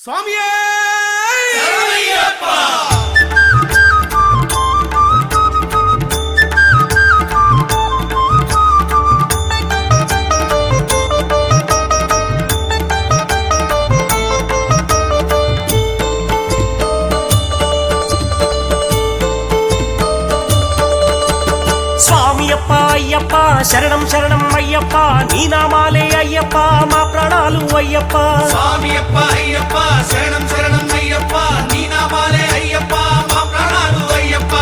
స్వామియే స్వామియప్ప అయ్యప్ప శరణం శరణం అయ్యప్ప నీ నామాలే అయ్యప్ప మా ప్రాణాలు అయ్యప్ప. స్వామియప్ప అయ్యప్ప శరణం శరణం అయ్యప్ప నీ నామాలే అయ్యప్ప మా ప్రాణాలు అయ్యప్ప.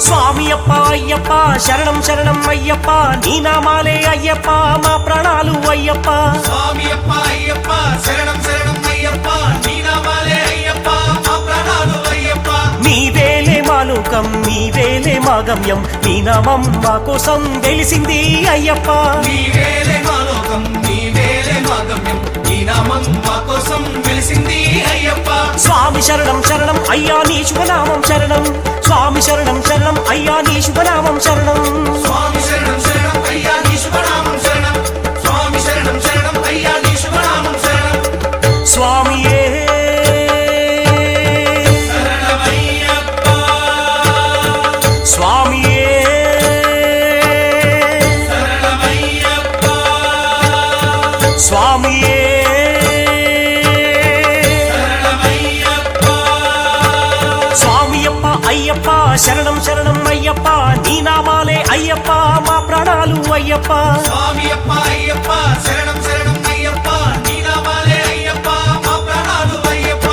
స్వామియప్ప అయ్యప్ప శరణం శరణం అయ్యప్ప నీ నామాలే అయ్యప్ప మా ప్రాణాలు అయ్యప్ప. స్వామియప్ప అయ్యప్ప శరణం శరణం అయ్యప్ప నీ నామాలే అయ్యప్ప మా ప్రాణాలు అయ్యప్ప. నీవేలే మా లోకం నీవేలే మా గమ్యం నీ నామం మా కోసం వెలిసింది అయ్యప్ప. నీవేలే మా లోకం నీవేలే మా గమ్యం నీ నామం మా కోసం వెలిసింది అయ్యప్ప. స్వామి శరణం శరణం అయ్యా నీ శుభనామం శరణం. స్వామి శరణం శరణం అయ్యా నీ శుభనామం శరణం. స్వామి శరణం శరణం అయ్యా నీ శుభనామం శరణం. స్వామి శరణం శరణం అయ్యా నీ శుభనామం శరణం. స్వామియే శరణమయ్యప్ప స్వామియే శరణమయ్యప్ప స్వామియే శరణమయ్యప్ప. స్వామియప్ప అయ్యప్ప శరణం శరణం అయ్యప్ప నీ నామాలే అయ్యప్ప మా ప్రాణాలు అయ్యప్ప. స్వామియప్ప అయ్యప్ప శరణం శరణం అయ్యప్ప నీ నామాలే అయ్యప్ప మా ప్రాణాలు అయ్యప్ప.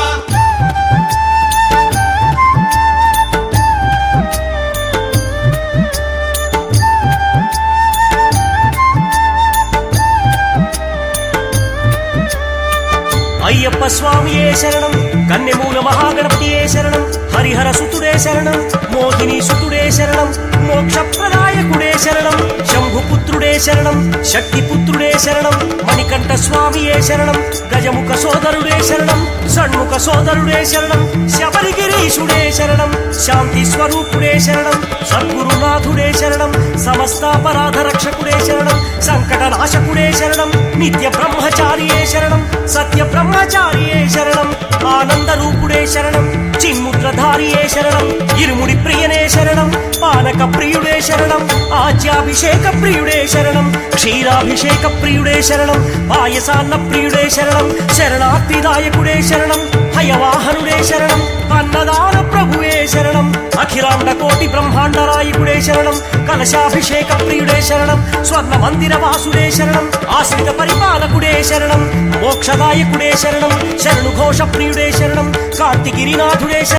అయ్యప్ప స్వామియే శరణం కన్నెమూల మహాగణపతియే శరణం. హరిహర సుతుడే శరణం మోహిని సుతుడే శరణం. మోక్షప్రదాయకుడే శరణం శంభుపుత్రుడే శరణం. శక్తిపుత్రుడే శరణం మణికంఠ స్వామియే శరణం. గజముఖ సోదరుడే శరణం షణ్ముఖ సోదరుడే శరణం. శబరిగిరీశుడే శరణం శాంతి స్వరూపుడే శరణం. సద్గురునాథుడే శరణం సమస్తాపరాధ రక్షకుడే శరణం. సంకటనాశకుడే శరణం నిత్య బ్రహ్మచారియే శరణం. సత్య బ్రహ్మచారియే శరణం ఆనంద రూపుడే శరణం. చిన్ముద్రధారియే శరణం ఇరుముడి ప్రియనే శరణం. పానక ప్రియుడే శరణం ఆజ్యాభిషేక ప్రియుడే శరణం. క్షీరాభిషేక ప్రియుడే శరణం పాయసాన్న ప్రియుడే శరణం. శరణార్థిదాయకుడే శరణం హయవాహనుడే శరణం. అన్నదాన ప్రభువే శరణం అఖిలాండ కోటి బ్రహ్మాండరాయకుడే శరణం. కలశాభిషేక ప్రియుడే శరణం. స్వర్ణ మందిర వాసుడే శరణం. ఆశ్రిత పరిపాలకుడే శరణం. మోక్షదాయకుడే శరణం. శరణు ఘోష ప్రియుడే శరణం. కార్తిగిరినాథుడే శరణం.